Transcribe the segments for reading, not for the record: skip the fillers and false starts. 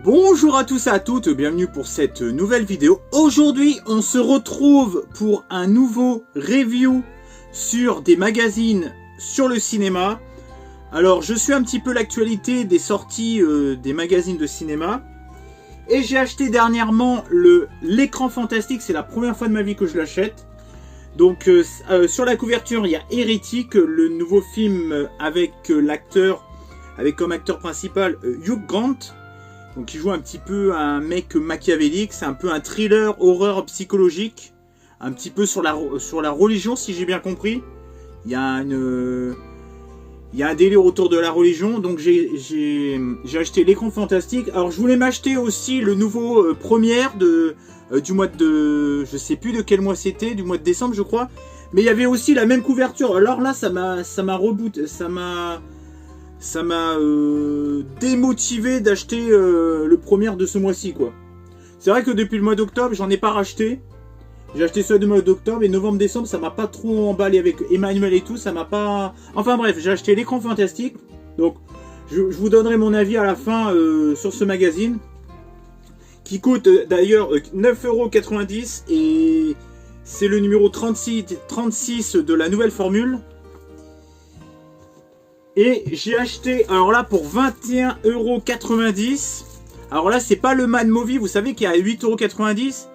Bonjour à tous et à toutes, bienvenue pour cette nouvelle vidéo. Aujourd'hui, on se retrouve pour un nouveau review sur des magazines sur le cinéma. Alors, je suis un petit peu l'actualité des sorties des magazines de cinéma. Et j'ai acheté dernièrement l'écran fantastique, c'est la première fois de ma vie que je l'achète. Donc, sur la couverture, il y a Hérétique, le nouveau film avec l'acteur, avec comme acteur principal Hugh Grant. Donc il joue un petit peu un mec machiavélique, c'est un peu un thriller horreur psychologique, un petit peu sur la religion si j'ai bien compris. Il y a un délire autour de la religion, donc j'ai acheté l'écran fantastique. Alors je voulais m'acheter aussi le nouveau première du mois de... je sais plus de quel mois c'était, du mois de décembre je crois. Mais il y avait aussi la même couverture, alors là ça m'a démotivé d'acheter le premier de ce mois-ci quoi. C'est vrai que depuis le mois d'octobre j'en ai pas racheté. J'ai acheté celui du mois d'octobre et novembre-décembre ça m'a pas trop emballé avec Emmanuel et tout, ça m'a pas... Enfin bref, j'ai acheté l'écran fantastique. Donc je vous donnerai mon avis à la fin sur ce magazine. Qui coûte d'ailleurs 9,90 € et c'est le numéro 36 de la nouvelle formule. Et j'ai acheté, alors là, pour 21,90 €. Alors là, c'est pas le Mad Movie, vous savez qu'il est à 8,90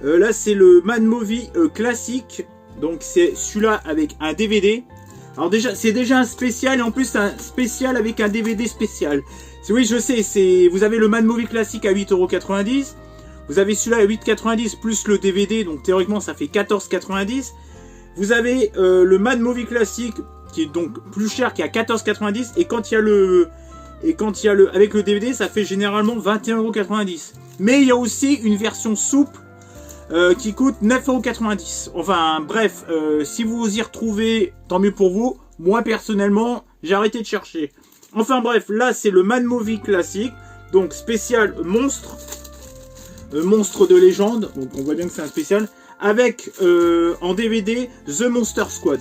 €. Là, c'est le Mad Movie classique. Donc, c'est celui-là avec un DVD. Alors déjà, c'est déjà un spécial, et en plus, c'est un spécial avec un DVD spécial. Oui, je sais, vous avez le Mad Movie classique à 8,90 €. Vous avez celui-là à 8,90 € plus le DVD, donc théoriquement, ça fait 14,90 €. Vous avez le Mad Movie classique, qui est donc plus cher, qui est à 14,90 €, et quand il y a avec le DVD, ça fait généralement 21,90 €. Mais il y a aussi une version souple qui coûte 9,90 €. Enfin bref, si vous y retrouvez, tant mieux pour vous. Moi personnellement, j'ai arrêté de chercher. Enfin bref, là c'est le Mad Movie classique, donc spécial monstre, monstre de légende. Donc on voit bien que c'est un spécial avec en DVD The Monster Squad.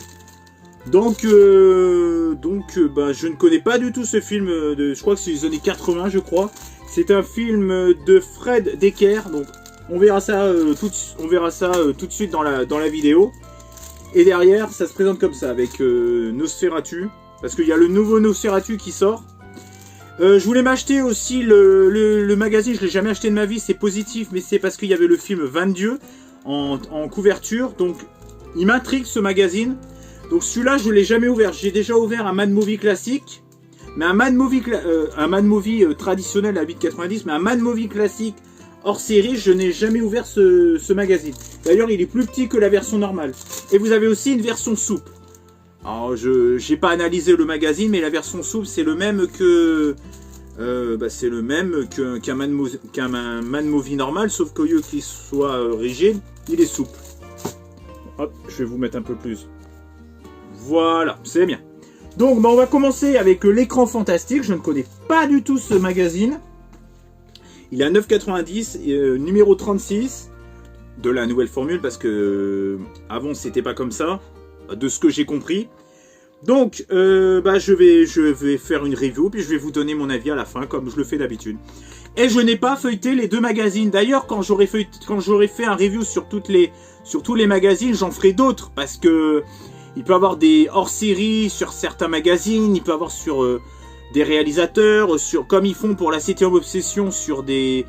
Donc, je ne connais pas du tout ce film, je crois que c'est les années 80, je crois. C'est un film de Fred Decker, donc on verra ça, tout de suite dans la vidéo. Et derrière, ça se présente comme ça, avec Nosferatu, parce qu'il y a le nouveau Nosferatu qui sort. Je voulais m'acheter aussi le magazine, je ne l'ai jamais acheté de ma vie, c'est positif, mais c'est parce qu'il y avait le film 20 Dieu en couverture, donc il m'intrigue ce magazine. Donc celui-là, je ne l'ai jamais ouvert. J'ai déjà ouvert un Mad Movie classique, mais un Mad Movie traditionnel à 8,90 €, mais un Mad Movie classique hors série, je n'ai jamais ouvert ce magazine. D'ailleurs, il est plus petit que la version normale. Et vous avez aussi une version souple. Alors, je n'ai pas analysé le magazine, mais la version souple, c'est le même que... qu'un Mad Movie normal, sauf qu'au lieu qu'il soit rigide, il est souple. Hop, je vais vous mettre un peu plus. Voilà, c'est bien. Donc, on va commencer avec l'écran fantastique. Je ne connais pas du tout ce magazine. Il est à 9,90 €, numéro 36 de la nouvelle formule, parce que avant c'était pas comme ça, de ce que j'ai compris. Donc, je vais faire une review, puis je vais vous donner mon avis à la fin, comme je le fais d'habitude. Et je n'ai pas feuilleté les deux magazines. D'ailleurs, quand j'aurai fait un review sur tous les magazines, j'en ferai d'autres, parce que il peut y avoir des hors-séries sur certains magazines, il peut y avoir sur des réalisateurs, comme ils font pour la 7e Obsession, sur des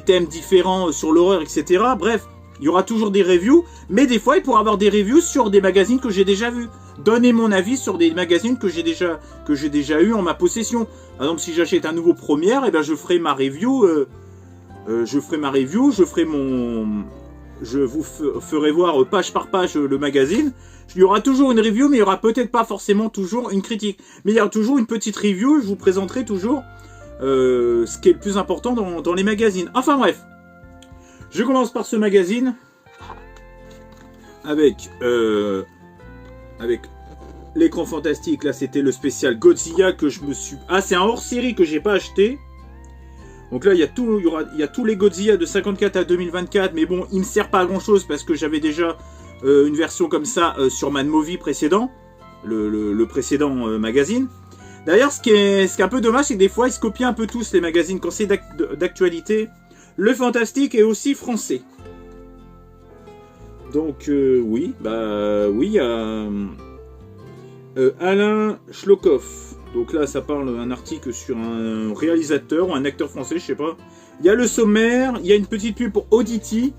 thèmes différents, sur l'horreur, etc. Bref, il y aura toujours des reviews, mais des fois il pourra y avoir des reviews sur des magazines que j'ai déjà vus. Donnez mon avis sur des magazines que j'ai déjà eu en ma possession. Par exemple, si j'achète un nouveau première, eh ben, je ferai ma review, je vous ferai voir page par page le magazine. Il y aura toujours une review, mais il n'y aura peut-être pas forcément toujours une critique. Mais il y aura toujours une petite review, je vous présenterai toujours ce qui est le plus important dans les magazines. Enfin bref, je commence par ce magazine avec l'écran fantastique. Là, c'était le spécial Godzilla que je me suis... Ah, c'est un hors-série que j'ai pas acheté. Donc là, il y a tous les Godzilla de 54 à 2024, mais bon, il me sert pas à grand chose parce que j'avais déjà une version comme ça sur Mad Movie précédent, le précédent magazine. D'ailleurs, ce qui est un peu dommage, c'est que des fois, ils se copient un peu tous, les magazines, quand c'est d'actualité. Le Fantastique est aussi français. Donc, oui, oui, il y a Alain Schlokhoff. Donc là, ça parle d'un article sur un réalisateur ou un acteur français, je sais pas. Il y a le sommaire, il y a une petite pub pour Audity.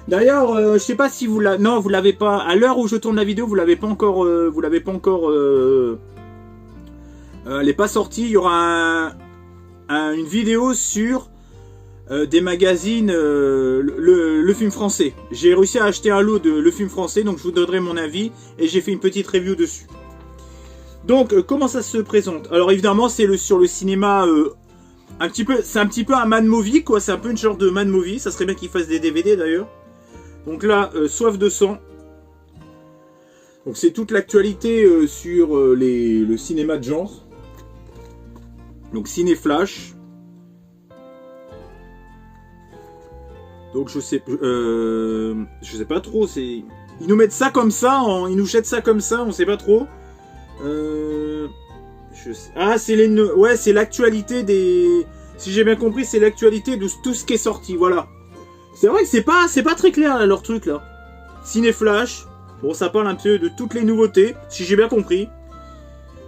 D'ailleurs, je sais pas si vous l'avez... Non, vous l'avez pas... À l'heure où je tourne la vidéo, vous l'avez pas encore... elle n'est pas sortie. Il y aura une vidéo sur des magazines, le film français. J'ai réussi à acheter un lot de le film français, donc je vous donnerai mon avis. Et j'ai fait une petite review dessus. Donc, comment ça se présente? Alors évidemment, c'est sur le cinéma... c'est un petit peu un man movie, quoi. C'est un peu une genre de man movie. Ça serait bien qu'ils fassent des DVD, d'ailleurs. Donc là, Soif de sang. Donc c'est toute l'actualité sur le cinéma de genre. Donc Ciné Flash. Donc je sais pas trop. Ils nous mettent ça comme ça, ils nous jettent ça comme ça, on sait pas trop. Ah, c'est l'actualité des. Si j'ai bien compris, c'est l'actualité de tout ce qui est sorti, voilà. C'est vrai que c'est pas très clair là, leur truc là. Ciné Flash. Bon, ça parle un peu de toutes les nouveautés, si j'ai bien compris.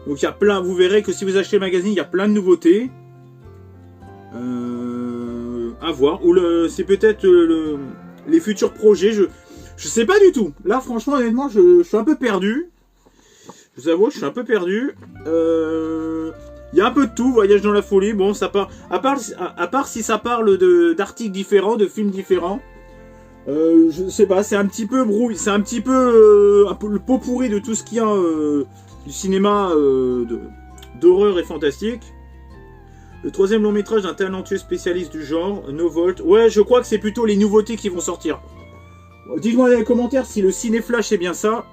Donc il y a plein, vous verrez que si vous achetez le magazine, il y a plein de nouveautés. À voir. Ou c'est peut-être les futurs projets. Je sais pas du tout. Là, franchement, honnêtement, je suis un peu perdu. Je vous avoue, je suis un peu perdu. Il y a un peu de tout, voyage dans la folie. Bon, ça part. À part si ça parle d'articles différents, de films différents. Je sais pas, c'est un petit peu brouille. C'est un peu le pot pourri de tout ce qu'il y a du cinéma d'horreur et fantastique. Le troisième long métrage d'un talentueux spécialiste du genre, No Volt. Ouais, je crois que c'est plutôt les nouveautés qui vont sortir. Dites-moi dans les commentaires si le Ciné Flash c'est bien ça.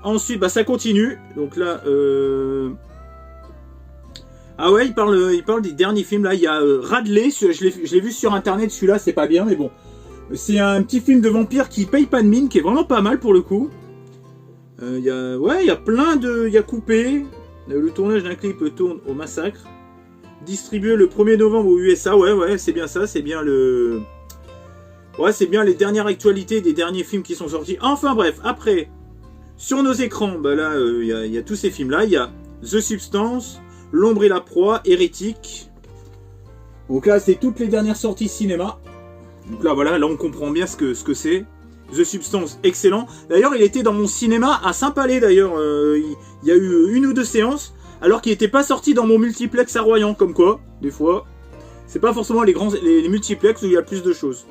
Ensuite, bah ça continue. Donc là, ah ouais, il parle des derniers films. Là, il y a Radley. Je l'ai vu sur internet. Celui-là, c'est pas bien, mais bon. C'est un petit film de vampire qui paye pas de mine, qui est vraiment pas mal pour le coup. Il y a plein de... Il y a Coupé. Le tournage d'un clip tourne au massacre. Distribué le 1er novembre aux USA. Ouais, c'est bien ça. C'est bien le... Ouais, c'est bien les dernières actualités des derniers films qui sont sortis. Enfin bref, après, sur nos écrans, bah là, il y a tous ces films-là. Il y a The Substance, L'ombre et la proie, Hérétique. Donc là, c'est toutes les dernières sorties cinéma. Donc là, voilà, là on comprend bien ce que c'est. The Substance, excellent. D'ailleurs, il était dans mon cinéma à Saint-Palais, d'ailleurs. Il y a eu 1 ou 2 séances, alors qu'il n'était pas sorti dans mon multiplex à Royan, comme quoi, des fois. C'est pas forcément les multiplex où il y a plus de choses.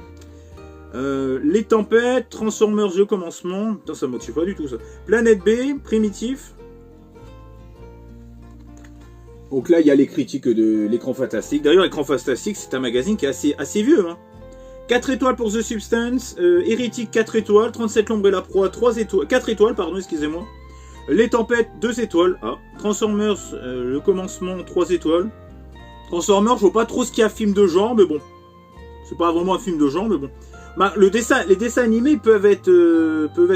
Les Tempêtes, Transformers, le commencement. Putain, ça me motive pas du tout, ça. Planète B, Primitif. Donc là, il y a les critiques de l'Écran Fantastique. D'ailleurs, l'Écran Fantastique, c'est un magazine qui est assez vieux, hein. 4 étoiles pour The Substance, Hérétique 4 étoiles, 37 l'ombre et la proie 3 étoiles, 4 étoiles, pardon, excusez-moi. Les Tempêtes 2 étoiles, Transformers, le commencement 3 étoiles. Transformers, je vois pas trop ce qu'il y a film de genre, mais bon. C'est pas vraiment un film de genre, mais bon. Bah, les dessins animés peuvent être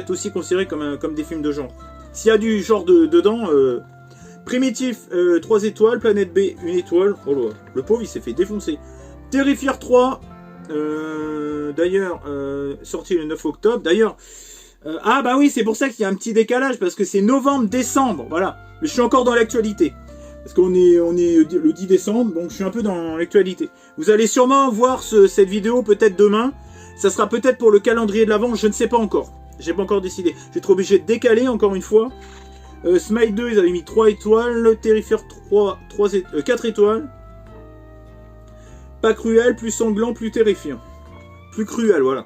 aussi considérés comme des films de genre. S'il y a du genre dedans, Primitif 3 étoiles, Planète B 1 étoile. Oh là, le pauvre il s'est fait défoncer. Terrifier 3. D'ailleurs, sorti le 9 octobre. D'ailleurs, ah bah oui, c'est pour ça qu'il y a un petit décalage, parce que c'est novembre-décembre, voilà. Mais je suis encore dans l'actualité. Parce qu'on est le 10 décembre, donc je suis un peu dans l'actualité. Vous allez sûrement voir cette vidéo peut-être demain. Ça sera peut-être pour le calendrier de l'Avent, je ne sais pas encore. J'ai pas encore décidé. Je vais être obligé de décaler encore une fois. Smile 2, ils avaient mis 3 étoiles. Terrifier 4 étoiles. Pas cruel, plus sanglant, plus terrifiant. Plus cruel, voilà.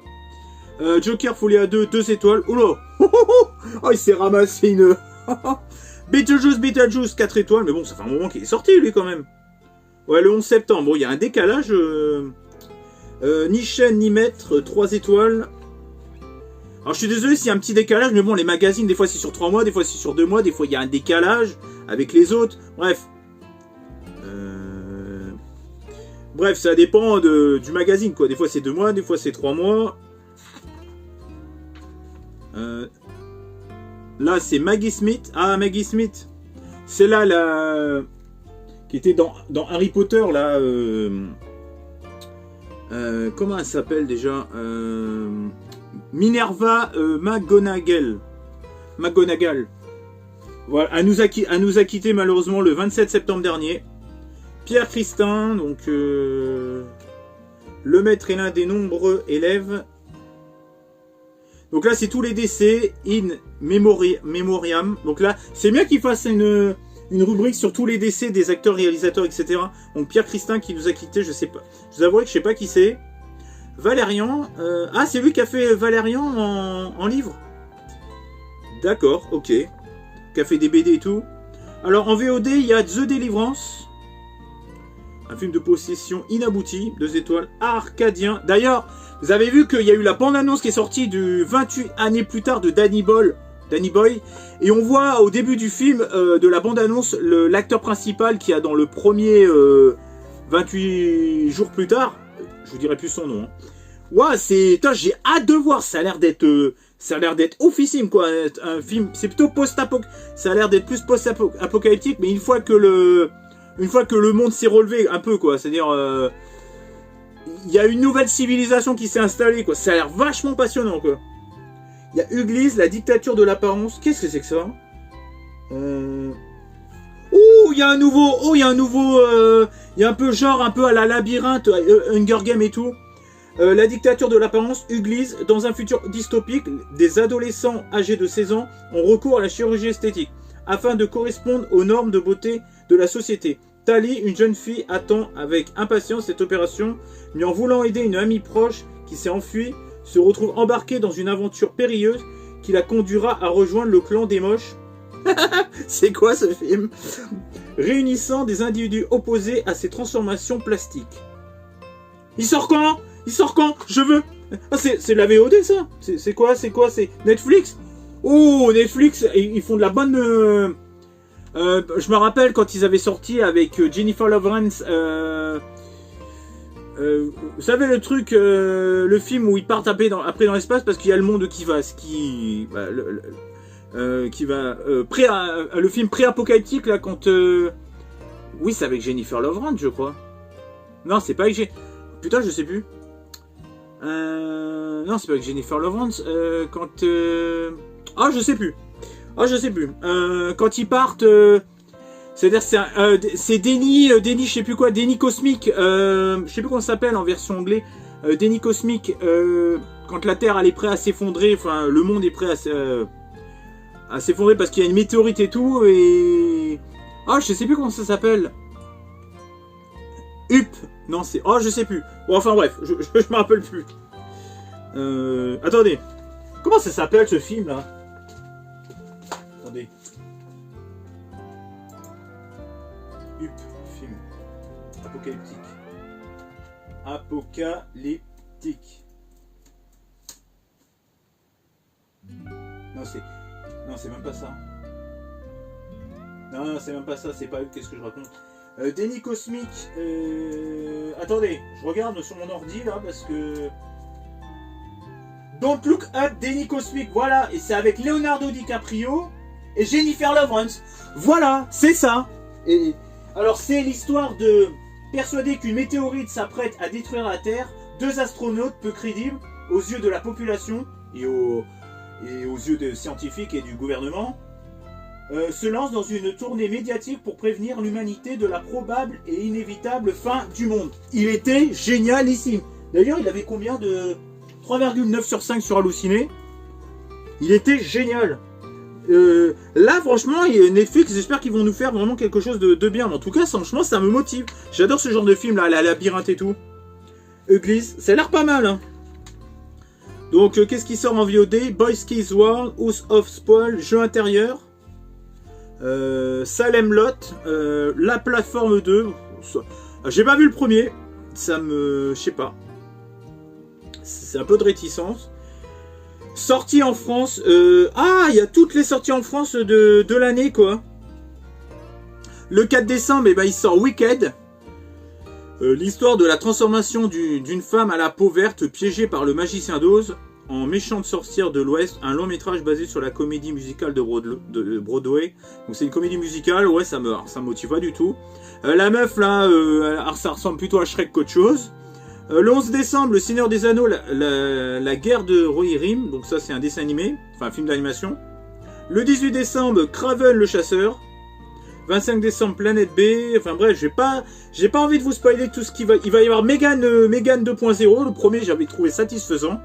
Joker Folie 2 étoiles. Oh là. Oh, il s'est ramassé une... Beetlejuice 4 étoiles. Mais bon, ça fait un moment qu'il est sorti, lui, quand même. Ouais, le 11 septembre. Bon, il y a un décalage. Ni chaîne, ni maître, 3 étoiles. Alors, je suis désolé s'il y a un petit décalage, mais bon, les magazines, des fois, c'est sur 3 mois, des fois, c'est sur 2 mois, des fois, il y a un décalage avec les autres. Bref. Bref, ça dépend du magazine, quoi. Des fois, c'est 2 mois, des fois, c'est 3 mois. Là, c'est Maggie Smith. Ah, Maggie Smith. Celle-là, qui était dans Harry Potter, là. Comment elle s'appelle déjà Minerva McGonagall. Voilà, elle nous a quitté malheureusement le 27 septembre dernier. Pierre Christin, donc le maître est l'un des nombreux élèves. Donc là, c'est tous les décès in memoriam. Donc là, c'est bien qu'il fasse une rubrique sur tous les décès des acteurs, réalisateurs, etc. Donc Pierre Christin qui nous a quitté, je sais pas. Je vous avouerai que je sais pas qui c'est. Valérian. Ah, c'est lui qui a fait Valérian en livre. D'accord, ok. Qui a fait des BD et tout. Alors en VOD, il y a The Deliverance. Un film de possession inabouti. 2 étoiles. Arcadien. D'ailleurs, vous avez vu qu'il y a eu la bande-annonce qui est sortie du 28 années plus tard de Danny Boy. Et on voit au début du film, de la bande-annonce, l'acteur principal qui a dans le premier 28 jours plus tard. Je vous dirai plus son nom. Hein. Ouais, j'ai hâte de voir. Ça a l'air d'être officime, quoi. Un film, c'est plutôt post-apocalyptique. Ça a l'air d'être plus post-apocalyptique, mais une fois que le monde s'est relevé un peu, quoi. C'est-à-dire, il y a une nouvelle civilisation qui s'est installée, quoi. Ça a l'air vachement passionnant, quoi. Il y a Uglise, la dictature de l'apparence. Qu'est-ce que c'est que ça? Oh, il y a un nouveau. Il y a un peu genre, un peu à la labyrinthe, Hunger Games et tout. La dictature de l'apparence, Uglise, dans un futur dystopique, des adolescents âgés de 16 ans ont recours à la chirurgie esthétique afin de correspondre aux normes de beauté de la société. Tali, une jeune fille, attend avec impatience cette opération, mais en voulant aider une amie proche qui s'est enfuie, se retrouve embarquée dans une aventure périlleuse qui la conduira à rejoindre le clan des moches. C'est quoi ce film? Réunissant des individus opposés à ces transformations plastiques. Il sort quand? Je veux. Ah, c'est la VOD ça? C'est quoi? C'est Netflix? Oh, Netflix, ils font de la bonne... je me rappelle quand ils avaient sorti avec Jennifer Lawrence... vous savez le truc, le film où ils partent après dans l'espace parce qu'il y a le monde qui va... le film pré-apocalyptique là quand... Oui, c'est avec Jennifer Lawrence, je crois. Non, c'est pas avec Putain, je sais plus. Non, c'est pas avec Jennifer Lawrence. Quand... Ah, je sais plus. Quand ils partent... C'est-à-dire, c'est Déni, je sais plus quoi, Déni Cosmique. Je sais plus comment ça s'appelle en version anglaise. Déni Cosmique. Quand la Terre, elle est prête à s'effondrer. Enfin, le monde est prêt à s'effondrer parce qu'il y a une météorite et tout. Et... Ah, je sais plus comment ça s'appelle. Up. Non, c'est... Oh, je sais plus. Bon, enfin bref, je me rappelle plus. Attendez. Comment ça s'appelle ce film là? Attendez. Up, film. Apocalyptique. Non, c'est même pas ça. Non, c'est même pas ça, c'est pas Up, qu'est-ce que je raconte? Déni Cosmique. Attendez, je regarde sur mon ordi là parce que. Don't Look Up, Déni Cosmique, voilà, et c'est avec Leonardo DiCaprio et Jennifer Lawrence. Voilà, c'est ça. Et alors c'est l'histoire de persuader qu'une météorite s'apprête à détruire la Terre, 2 astronautes peu crédibles aux yeux de la population et aux yeux des scientifiques et du gouvernement. Se lance dans une tournée médiatique pour prévenir l'humanité de la probable et inévitable fin du monde. Il était génialissime. D'ailleurs, il avait combien de 3,9 sur 5 sur Halluciné. Il était génial. Là, franchement, Netflix, j'espère qu'ils vont nous faire vraiment quelque chose de bien. Mais en tout cas, franchement, ça me motive. J'adore ce genre de film, là, la labyrinthe et tout. Uglise, ça a l'air pas mal, hein. Donc, qu'est-ce qui sort en VOD? Boys Kids World, House of Spoil, jeu intérieur. Salem Lot, La Plateforme 2. J'ai pas vu le premier. Ça me... Je sais pas. C'est un peu de réticence. Sortie en France. Ah, il y a toutes les sorties en France de l'année, quoi. Le 4 décembre, eh ben, il sort Wicked. L'histoire de la transformation d'une femme à la peau verte piégée par le magicien d'Oz. en méchante sorcière de l'Ouest, un long métrage basé sur la comédie musicale de Broadway. Donc c'est une comédie musicale, ouais, ça me motive pas du tout. La meuf là, ça ressemble plutôt à Shrek qu'autre chose. Le 11 décembre, Le Seigneur des Anneaux, la guerre de Rohirrim, donc ça c'est un dessin animé, enfin un film d'animation. Le 18 décembre, Kraven le chasseur. 25 décembre, Planète B. Enfin bref, j'ai pas envie de vous spoiler tout ce qui va. Il va y avoir Megan 2.0. Le premier, j'avais trouvé satisfaisant.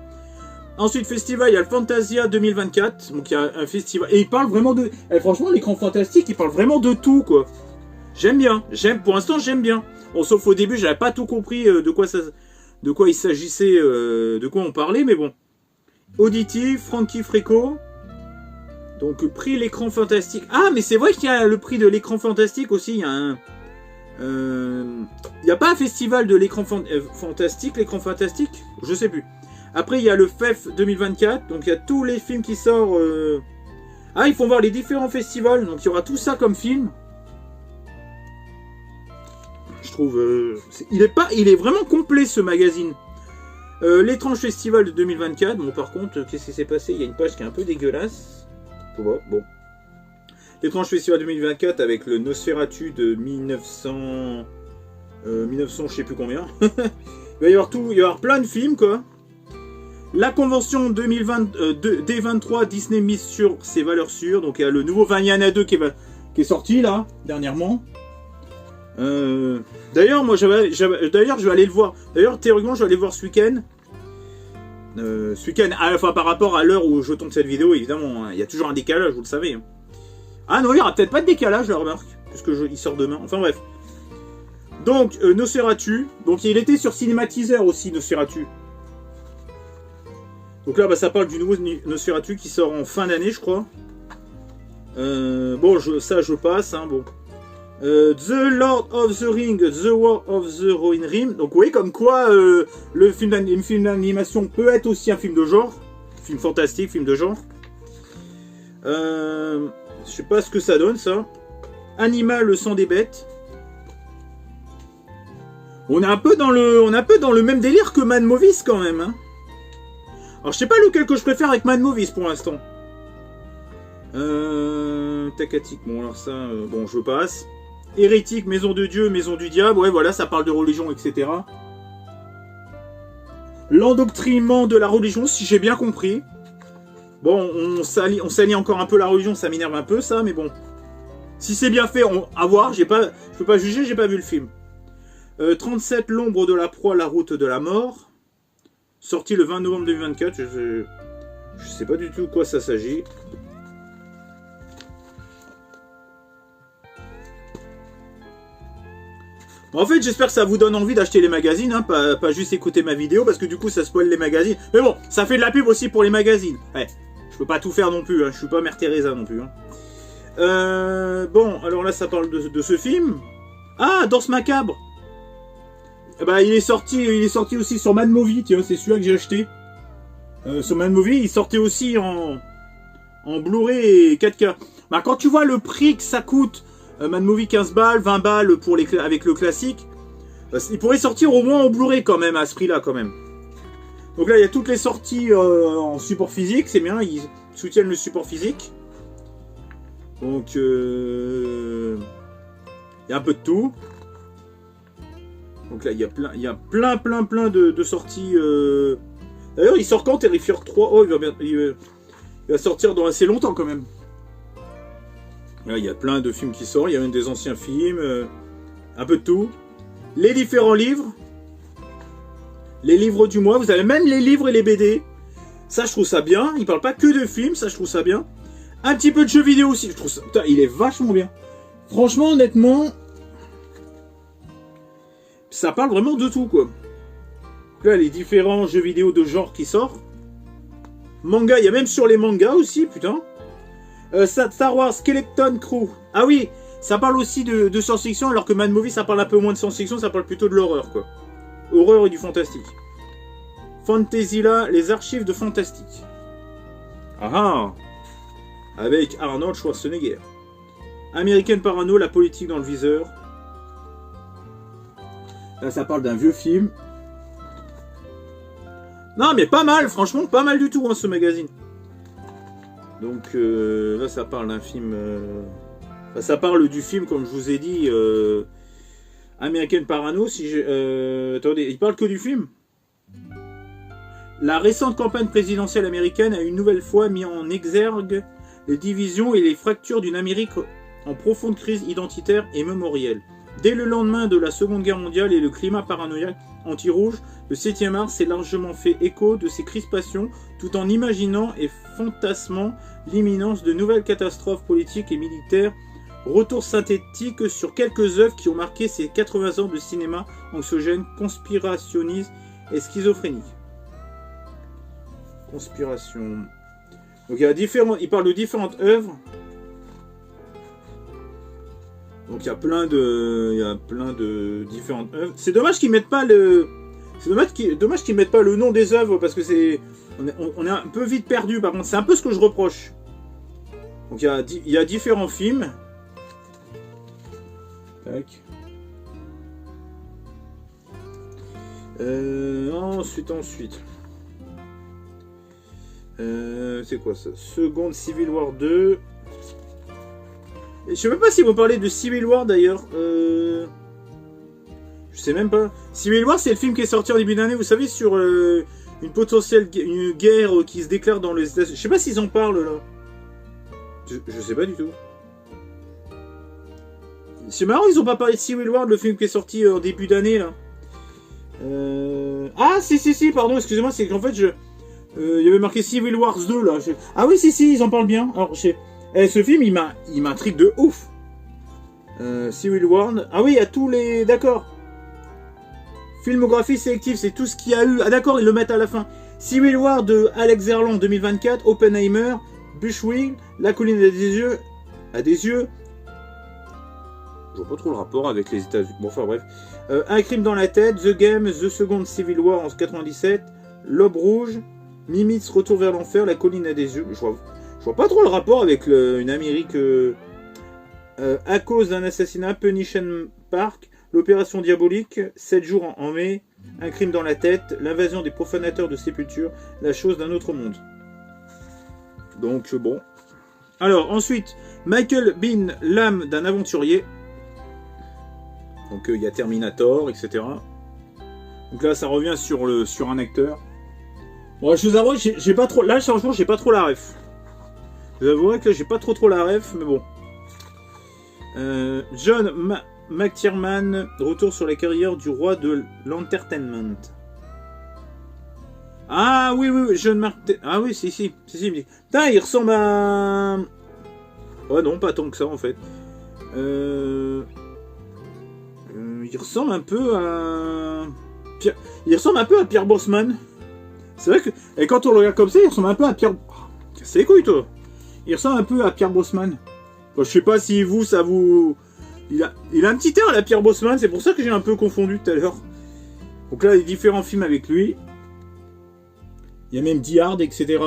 Ensuite, festival, il y a le Fantasia 2024. Donc il y a un festival. Et il parle vraiment de. Franchement, l'écran fantastique, il parle vraiment de tout, quoi. J'aime bien. Pour l'instant, j'aime bien. Bon, sauf au début, j'avais pas tout compris de quoi il s'agissait, de quoi on parlait, mais bon. Auditif, Frankie Fréco. Donc, prix l'écran fantastique. Ah, mais c'est vrai qu'il y a le prix de l'écran fantastique aussi. Il y a un. Il n'y a pas un festival de l'écran fantastique, l'écran fantastique? Je sais plus. Après, il y a le FEF 2024. Donc, il y a tous les films qui sortent. Ah, ils font voir les différents festivals. Donc, il y aura tout ça comme film. Je trouve. Il est vraiment complet ce magazine. L'étrange festival de 2024. Bon, par contre, qu'est-ce qui s'est passé? Il y a une page qui est un peu dégueulasse. Bon. L'étrange festival 2024 avec le Nosferatu de 1900 je sais plus combien. Il va y avoir plein de films, quoi. La convention 2020 D23, Disney mise sur ses valeurs sûres. Donc il y a le nouveau Vaiana 2 qui est sorti là dernièrement. D'ailleurs moi je vais aller le voir. D'ailleurs théoriquement je vais aller le voir ce week-end. Enfin par rapport à l'heure où je tourne cette vidéo, évidemment, hein, il y a toujours un décalage, vous le savez. Hein. Ah non, il n'y aura peut-être pas de décalage, je remarque, puisque il sort demain. Enfin bref. Donc, Nosferatu. Donc il était sur Cinématiseur aussi, Nosferatu. Donc là, ça parle du nouveau Nosferatu qui sort en fin d'année, je crois. Bon, ça je passe, hein, bon. The Lord of the Ring, The War of the Rohirrim. Donc oui, comme quoi le film d'animation peut être aussi un film de genre. Film fantastique, film de genre. Je sais pas ce que ça donne ça. Animal, le sang des bêtes. On est un peu dans le même délire que Mad Movies quand même. Hein. Alors je sais pas lequel que je préfère avec Mad Movies pour l'instant. Takatik, bon alors ça, bon je passe. Hérétique, maison de Dieu, maison du diable, ouais voilà, ça parle de religion, etc. L'endoctrinement de la religion, si j'ai bien compris. Bon, on salit encore un peu la religion, ça m'énerve un peu ça, mais bon. Si c'est bien fait, à voir, je peux pas juger, j'ai pas vu le film. 37, l'ombre de la proie, la route de la mort. Sorti le 20 novembre 2024, je sais pas du tout de quoi ça s'agit. En fait, j'espère que ça vous donne envie d'acheter les magazines, hein, pas juste écouter ma vidéo, parce que du coup, ça spoil les magazines. Mais bon, ça fait de la pub aussi pour les magazines. Ouais, je peux pas tout faire non plus, hein, je suis pas Mère Teresa non plus. Hein. Bon, alors là, ça parle de ce film. Ah, Danse macabre. Bah, il est sorti aussi sur Mad Movie, tiens, c'est celui-là que j'ai acheté. Sur Mad Movie, il sortait aussi en Blu-ray et 4K. Bah, quand tu vois le prix que ça coûte, Mad Movie 15 balles, 20 balles avec le classique, il pourrait sortir au moins en Blu-ray quand même, à ce prix-là quand même. Donc là, il y a toutes les sorties en support physique, c'est bien, ils soutiennent le support physique. Donc, il y a un peu de tout. Donc là, il y a plein de sorties. D'ailleurs, il sort quand Terrifier 3? Oh, il va sortir dans assez longtemps quand même. Là, il y a plein de films qui sortent. Il y a même des anciens films. Un peu de tout. Les différents livres. Les livres du mois. Vous avez même les livres et les BD. Ça, je trouve ça bien. Il parle pas que de films. Ça, je trouve ça bien. Un petit peu de jeux vidéo aussi. Je trouve ça... Putain, il est vachement bien. Franchement, honnêtement... Ça parle vraiment de tout, quoi. Là, les différents jeux vidéo de genre qui sortent. Manga, il y a même sur les mangas aussi, putain. Star Wars Skeleton Crew. Ah oui, ça parle aussi de science-fiction, alors que Mad Movie, ça parle un peu moins de science-fiction, ça parle plutôt de l'horreur, quoi. Horreur et du fantastique. Fantasilla, les archives de Fantastique. Ah ah. Avec Arnold Schwarzenegger. American Parano, la politique dans le viseur. Là, ça parle d'un vieux film. Non, mais pas mal, franchement, pas mal du tout, hein, ce magazine. Donc, là, ça parle d'un film... Enfin, ça parle du film, comme je vous ai dit, American Parano. Si attendez, il parle que du film. La récente campagne présidentielle américaine a une nouvelle fois mis en exergue les divisions et les fractures d'une Amérique en profonde crise identitaire et mémorielle. Dès le lendemain de la Seconde Guerre mondiale et le climat paranoïaque anti-rouge, le 7e art s'est largement fait écho de ces crispations tout en imaginant et fantasmant l'imminence de nouvelles catastrophes politiques et militaires. Retour synthétique sur quelques œuvres qui ont marqué ces 80 ans de cinéma anxiogène, conspirationniste et schizophrénique. Conspiration. Donc il parle de différentes œuvres. Donc il y a plein de différentes œuvres. C'est dommage qu'ils mettent pas le. C'est dommage qu'ils mettent pas le nom des œuvres parce que c'est. On est un peu vite perdu par contre. C'est un peu ce que je reproche. Donc il y a différents films. Tac. Ensuite. C'est quoi ça? Seconde Civil War 2. Je sais même pas si vous parlez de Civil War d'ailleurs. Je sais même pas. Civil War, c'est le film qui est sorti en début d'année, vous savez, sur une potentielle guerre qui se déclare dans les États-Unis. Je sais pas s'ils en parlent là. Je sais pas du tout. C'est marrant, ils ont pas parlé de Civil War, le film qui est sorti en début d'année là. Ah si, pardon, excusez-moi, c'est qu'en fait il y avait marqué Civil Wars 2 là. Ah oui, si, ils en parlent bien. Alors, ce film, il m'intrigue de ouf. Civil War. Ah oui, il y a tous les. D'accord. Filmographie sélective, c'est tout ce qu'il y a eu. Ah d'accord, ils le mettent à la fin. Civil War de Alex Zerland 2024, Oppenheimer, Bushwick, La colline a des yeux. Je vois pas trop le rapport avec les États-Unis. Bon, enfin bref. Un crime dans la tête, The Game, The Second Civil War en 97, L'Aube rouge, Nimitz, Retour vers l'enfer, La colline a des yeux. Je vois pas trop le rapport avec une Amérique à cause d'un assassinat, Punition Park, l'opération diabolique, 7 jours en mai, Un crime dans la tête, l'invasion des profanateurs de sépultures, La chose d'un autre monde. Donc bon. Alors ensuite, Michael Bean, l'âme d'un aventurier. Donc il y a Terminator, etc. Donc là ça revient sur un acteur. Bon, je vous avoue, j'ai pas trop. Là, franchement, j'ai pas trop la ref. Je vous avouerai que là, j'ai pas trop la ref, mais bon. John McTiernan, retour sur la carrière du roi de l'entertainment. Ah oui, John McTiernan. Ah oui, si. Putain, il ressemble à. Ouais, non, pas tant que ça en fait. Il ressemble un peu à. Il ressemble un peu à Pierre Brosnan. C'est vrai que. Et quand on le regarde comme ça, il ressemble un peu à Pierre. C'est les couilles, toi. Il ressemble un peu à Pierre Brosnan. Bon, je sais pas si vous, ça vous. Il a un petit air à la Pierre Brosnan, c'est pour ça que j'ai un peu confondu tout à l'heure. Donc là, il y a différents films avec lui. Il y a même Die Hard, etc.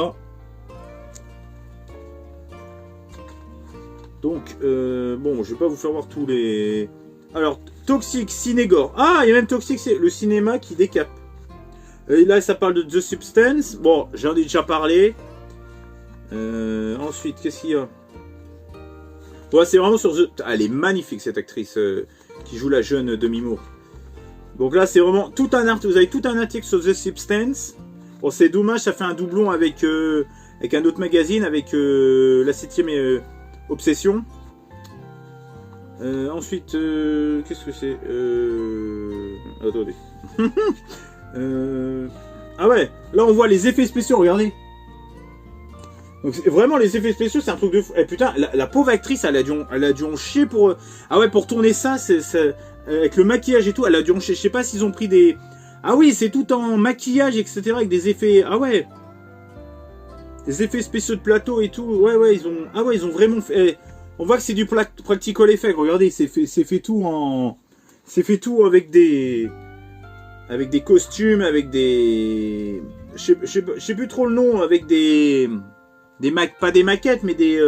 Donc, bon, je vais pas vous faire voir tous les. Alors, Toxic, Cinégore. Ah, il y a même Toxic, c'est le cinéma qui décape. Et là, ça parle de The Substance. Bon, j'en ai déjà parlé. Ensuite, qu'est-ce qu'il y a? Ouais, c'est vraiment sur The... Elle est magnifique, cette actrice qui joue la jeune Demi Moore. Donc là, c'est vraiment tout un art. Vous avez tout un article sur The Substance. Bon, c'est dommage, ça fait un doublon avec un autre magazine, avec la 7ème Obsession. Ensuite, qu'est-ce que c'est? Attendez. Ah ouais, là on voit les effets spéciaux, regardez. Donc vraiment les effets spéciaux, c'est un truc de fou. Eh putain, la pauvre actrice, elle a dû en chier pour. Ah ouais, pour tourner ça, avec le maquillage et tout, elle a dû en chier. Je sais pas s'ils ont pris des. Ah oui, c'est tout en maquillage, etc. avec des effets. Ah ouais. Des effets spéciaux de plateau et tout. Ouais, ils ont. Ah ouais, ils ont vraiment fait. On voit que c'est du practical effect. Regardez, c'est fait tout en. C'est fait tout avec des costumes, avec des. Je sais plus trop le nom, avec des pas des maquettes, mais des.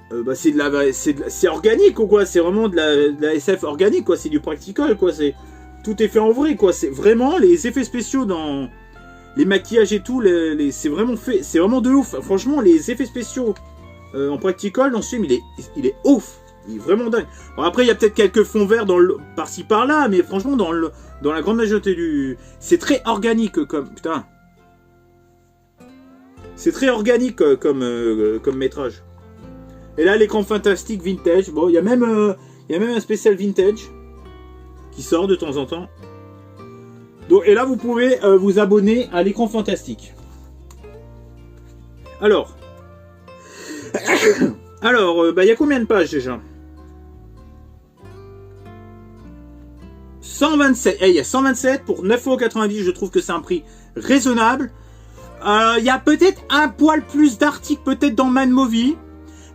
Bah c'est organique quoi. C'est vraiment de la SF organique quoi. C'est du practical quoi. Tout est fait en vrai quoi. C'est vraiment les effets spéciaux dans Les maquillages et tout, c'est vraiment fait, c'est vraiment de ouf. Franchement, les effets spéciaux en practical dans ce film, il est ouf. Il est vraiment dingue. Bon, après, il y a peut-être quelques fonds verts par-ci par-là, mais franchement, dans la grande majorité du... C'est très organique comme... Putain. C'est très organique comme métrage. Et là, l'écran fantastique vintage. Bon, il y a même un spécial vintage qui sort de temps en temps. Donc, et là, vous pouvez vous abonner à l'écran fantastique. Alors, il y a combien de pages déjà? 127. Il y a 127 pour 9,90 €. Je trouve que c'est un prix raisonnable. Il y a peut-être un poil plus d'articles peut-être dans Mad Movie.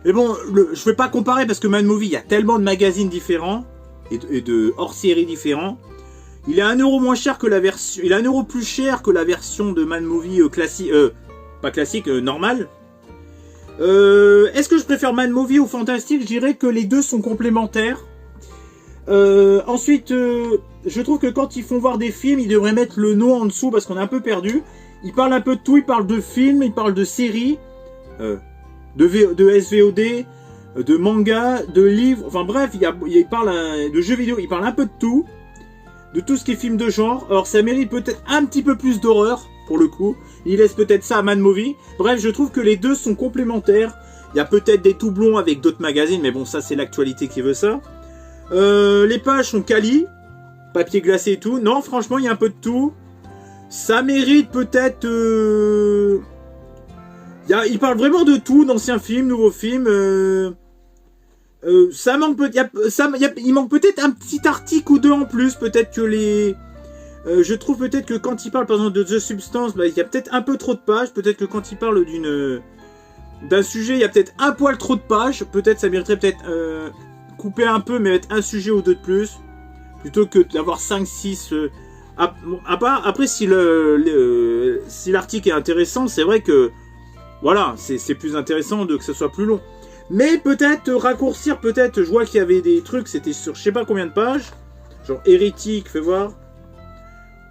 Mais bon, je vais pas comparer parce que Mad Movie, il y a tellement de magazines différents et de hors-série différents. Il est 1 € moins cher que la version... Il est 1 € plus cher que la version de Mad Movie classique... pas classique, normale. Est-ce que je préfère Mad Movie ou Fantastique? Je dirais que les deux sont complémentaires. Ensuite, je trouve que quand ils font voir des films, ils devraient mettre le nom en dessous parce qu'on est un peu perdu. Ils parlent un peu de tout, ils parlent de films, ils parlent de séries, de SVOD, de manga, de livres, enfin bref, ils parlent de jeux vidéo, ils parlent un peu de tout ce qui est film de genre. Alors ça mérite peut-être un petit peu plus d'horreur, pour le coup. Ils laissent peut-être ça à Mad Movie. Bref, je trouve que les deux sont complémentaires. Il y a peut-être des doublons avec d'autres magazines, mais bon, ça c'est l'actualité qui veut ça. Les pages sont quali, papier glacé et tout. Non, franchement, il y a un peu de tout. Ça mérite peut-être... Il parle vraiment de tout, d'anciens films, nouveaux films. Ça manque il manque peut-être un petit article ou deux en plus. Peut-être que les... je trouve peut-être que quand il parle par exemple de The Substance, il y a peut-être un peu trop de pages. Peut-être que quand il parle d'un sujet, il y a peut-être un poil trop de pages. Peut-être ça mériterait peut-être couper un peu, mais mettre un sujet ou deux de plus. Plutôt que d'avoir 5, 6... Après, si l'article est intéressant, c'est vrai que voilà, c'est plus intéressant que ce soit plus long. Mais peut-être raccourcir, peut-être, je vois qu'il y avait des trucs, c'était sur je sais pas combien de pages. Genre hérétique, fais voir.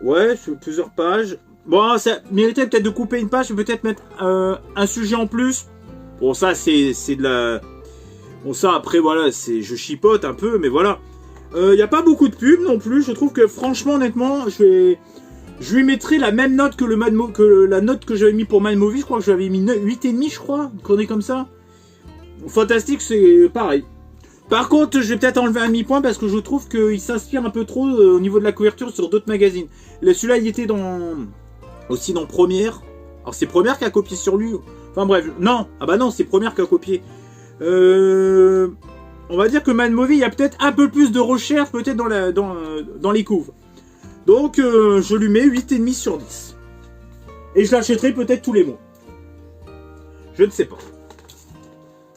Ouais, sur plusieurs pages. Bon, ça méritait peut-être de couper une page, peut-être mettre un sujet en plus. Bon, ça, c'est de la... Bon, ça, après, voilà, je chipote un peu, mais voilà. Il n'y a pas beaucoup de pubs non plus. Je trouve que franchement, honnêtement, je lui mettrai la même note que la note que j'avais mis pour Mad Movie. Je crois que j'avais mis 8,5, je crois. Qu'on est comme ça. Fantastique, c'est pareil. Par contre, je vais peut-être enlever un demi-point parce que je trouve qu'il s'inspire un peu trop au niveau de la couverture sur d'autres magazines. Celui-là, il était aussi dans Première. Alors, c'est Première qui a copié sur lui. Enfin bref, non. Ah bah non, c'est Première qui a copié. On va dire que Mad Movie, il y a peut-être un peu plus de recherche, peut-être dans les couves. Donc, je lui mets 8,5 sur 10. Et je l'achèterai peut-être tous les mois. Je ne sais pas.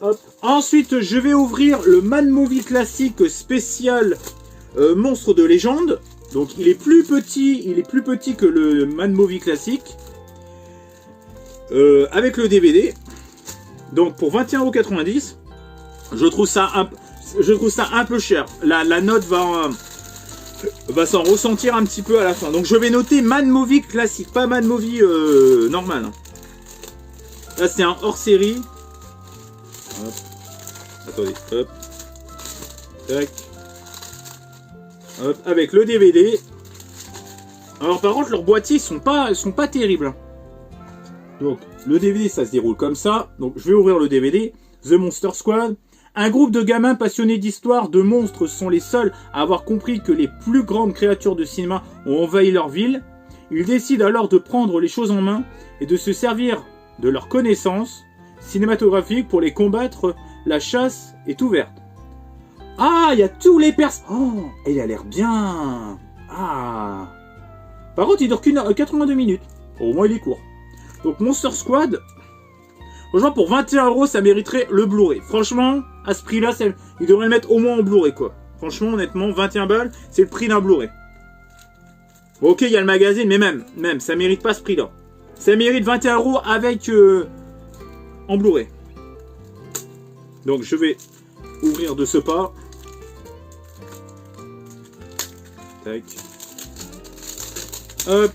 Hop. Ensuite, je vais ouvrir le Mad Movie classique spécial Monstre de légende. Donc, il est plus petit que le Mad Movie classique. Avec le DVD. Donc, pour 21,90 €. Je trouve ça un peu cher. La note va s'en ressentir un petit peu à la fin. Donc je vais noter Mad Movie classique, pas Mad Movie normal. Là c'est un hors-série. Attendez, hop. Tac. Hop, avec le DVD. Alors par contre leurs boîtiers sont pas terribles. Donc le DVD ça se déroule comme ça. Donc je vais ouvrir le DVD. The Monster Squad. Un groupe de gamins passionnés d'histoire de monstres sont les seuls à avoir compris que les plus grandes créatures de cinéma ont envahi leur ville. Ils décident alors de prendre les choses en main et de se servir de leurs connaissances cinématographiques pour les combattre. La chasse est ouverte. Ah, il y a tous les persos. Oh, il a l'air bien. Ah. Par contre, il dure qu'une 82 minutes. Au moins, il est court. Donc, Monster Squad... Franchement, pour 21 €, ça mériterait le Blu-ray. Franchement, à ce prix-là, ils devraient le mettre au moins en Blu-ray, quoi. Franchement, honnêtement, 21 balles, c'est le prix d'un Blu-ray. Bon, ok, il y a le magazine, mais même, ça mérite pas ce prix-là. Ça mérite 21 € avec... en Blu-ray. Donc, je vais ouvrir de ce pas. Tac. Hop.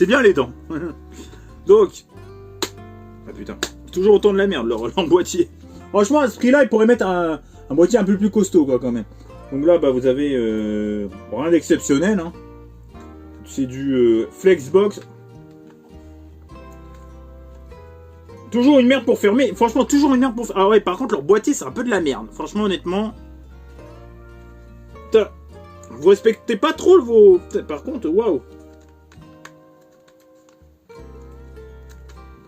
C'est bien les dents. Donc... Ah putain, toujours autant de la merde, leur boîtier. Franchement, à ce prix-là, ils pourraient mettre un boîtier un peu plus costaud, quoi, quand même. Donc là, bah, vous avez rien d'exceptionnel. Hein. C'est du Flexbox. Toujours une merde pour fermer. Franchement, toujours une merde pour fermer. Ah ouais, par contre, leur boîtier, c'est un peu de la merde. Franchement, honnêtement. Putain. Vous respectez pas trop vos... Par contre, waouh.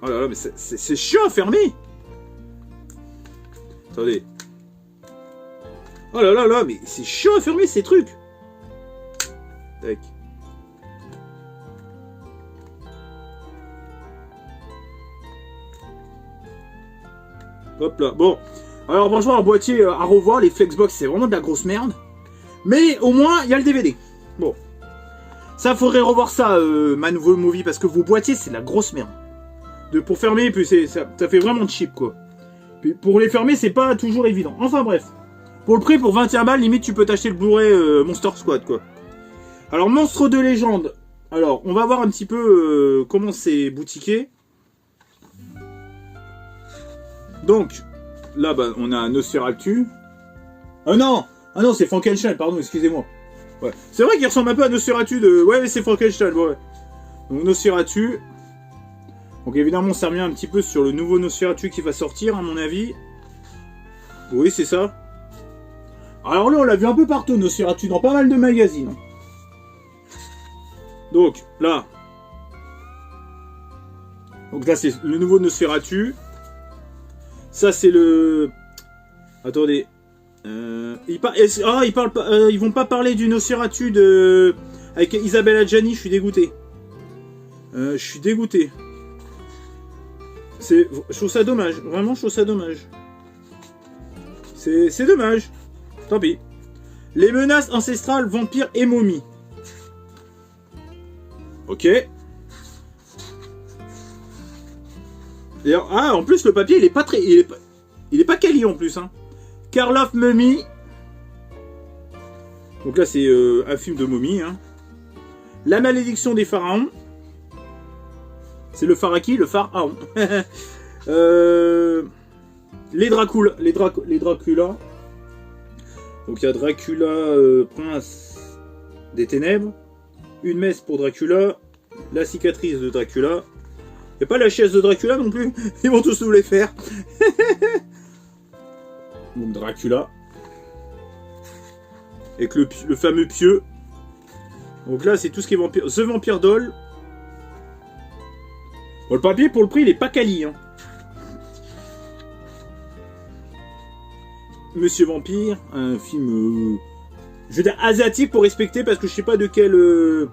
Oh là là, mais c'est chiant à fermer. Attendez. Oh là là là, mais c'est chiant à fermer ces trucs. Tac. Hop là. Bon. Alors franchement, un boîtier à revoir, les Flexbox, c'est vraiment de la grosse merde. Mais au moins, il y a le DVD. Bon. Ça, faudrait revoir ça, ma nouveau movie, parce que vos boîtiers, c'est de la grosse merde. Pour fermer, puis ça fait vraiment cheap, quoi. Puis pour les fermer, c'est pas toujours évident. Enfin bref. Pour le prix, pour 21 balles, limite, tu peux t'acheter le Blu-ray Monster Squad, quoi. Alors, Monstre de légende. Alors, on va voir un petit peu comment c'est boutiqué. Donc, là, bah, on a Nosferatu. Ah non, c'est Frankenstein, pardon, excusez-moi. Ouais. C'est vrai qu'il ressemble un peu à Nosferatu de... Ouais, mais c'est Frankenstein, ouais. Donc, Nosferatu. Donc, évidemment, ça revient un petit peu sur le nouveau Nosferatu qui va sortir, à mon avis. Oui, c'est ça. Alors là, on l'a vu un peu partout, Nosferatu, dans pas mal de magazines. Donc, là, c'est le nouveau Nosferatu. Ça, c'est le... Attendez. Ils vont pas parler du Nosferatu de... avec Isabelle Adjani, je suis dégoûté. Je trouve ça dommage. Vraiment, je trouve ça dommage. C'est dommage. Tant pis. Les menaces ancestrales, vampires et momies. Ok. Et alors, en plus, le papier, il est pas très... Il est pas quali, en plus, hein. Karloff Mummy. Donc là, c'est un film de momie, hein. La malédiction des pharaons. C'est le Pharaki, le pharaon. Les Dracula. Donc il y a Dracula, prince des ténèbres. Une messe pour Dracula. La cicatrice de Dracula. Il n'y a pas la chaise de Dracula non plus. Ils vont tous nous les faire. Donc Dracula. Avec le fameux pieu. Donc là, c'est tout ce qui est vampire. The Vampire Doll. Bon, le papier, pour le prix, il est pas quali. Hein. Monsieur Vampire. Un film... je veux dire asiatique pour respecter, parce que je sais pas de quel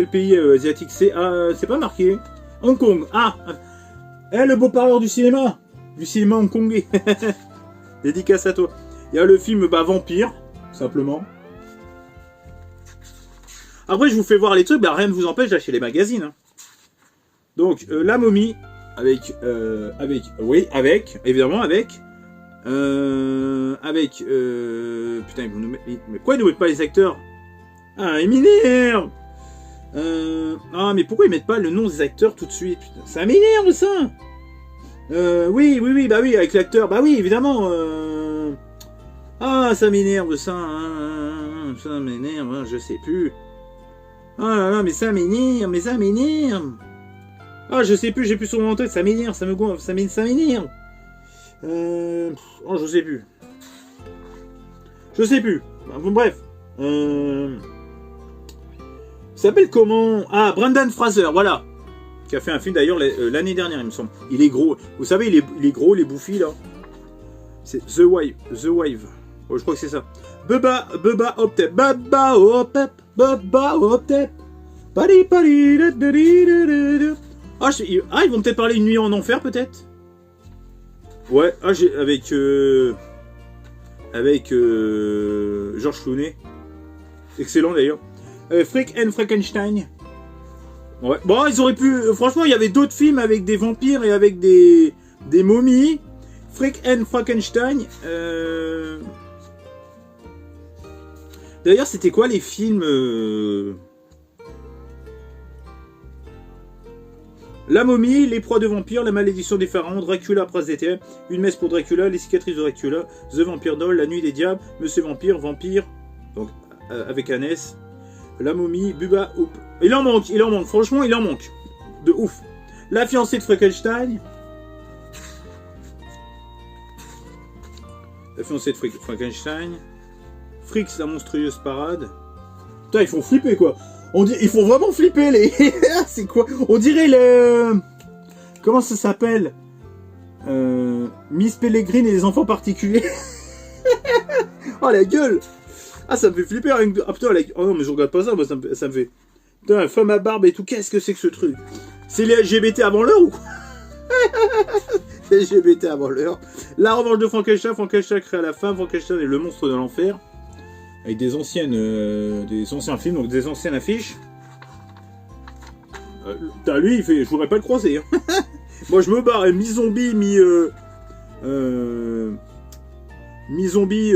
pays asiatique c'est. Ah, c'est pas marqué. Hong Kong. Ah, le beau parleur du cinéma hongkongais. Dédicace à toi. Il y a le film Vampire, simplement. Après, je vous fais voir les trucs, rien ne vous empêche d'acheter les magazines. Hein. Donc, la momie, évidemment, putain, ils vont nous mettre... Mais pourquoi ils nous mettent pas les acteurs? Ah, ils m'énervent. Mais pourquoi ils mettent pas le nom des acteurs tout de suite? Putain, ça m'énerve, ça. Oui, avec l'acteur. Bah oui, évidemment. Ça m'énerve, ça. Ça m'énerve, je sais plus. Ah là là, mais ça m'énerve. Ah, je sais plus, j'ai plus son nom en tête, ça m'énerve, ça me gonfle, ça m'énerve. Je sais plus. Bon, bref. Il s'appelle comment? Ah, Brendan Fraser, voilà. Qui a fait un film d'ailleurs l'année dernière, il me semble. Il est gros. Vous savez, il est gros, les bouffis, là. C'est The Wave. Oh, je crois que c'est ça. Bubba Hop-Tep. Ils vont peut-être parler Une nuit en enfer, peut-être. Ouais, avec George Clooney. Excellent, d'ailleurs. Freak and Frankenstein. Ouais. Bon, ils auraient pu... franchement, il y avait d'autres films avec des vampires et avec des momies. Freak and Frankenstein. D'ailleurs, c'était quoi les films La momie, les proies de vampires, la malédiction des pharaons, Dracula, prince des ténèbres, une messe pour Dracula, les cicatrices de Dracula, The Vampire Doll, la nuit des diables, Monsieur Vampire, Vampire, donc avec un S, la momie, Bubba, Hoop. Il en manque, franchement il en manque. De ouf. La fiancée de Frankenstein. La fiancée de Frankenstein. Frix, la monstrueuse parade. Putain, ils font flipper quoi. Ils font vraiment flipper les... C'est quoi? On dirait le... Comment ça s'appelle? Miss Pellegrine et les enfants particuliers. Oh la gueule. Ah ça me fait flipper avec... Ah putain, oh non mais je regarde pas ça, moi ça me fait... Putain, femme à barbe et tout, qu'est-ce que c'est que ce truc? C'est les LGBT avant l'heure ou quoi? Les LGBT avant l'heure. La revanche de Frankenstein, Frankenstein crée la femme, Frankenstein est le monstre de l'enfer. Avec des anciens films, donc des anciennes affiches. Lui, il fait... Je voudrais pas le croiser. Hein. Moi, je me barre. Mi-zombie, mi-zombie,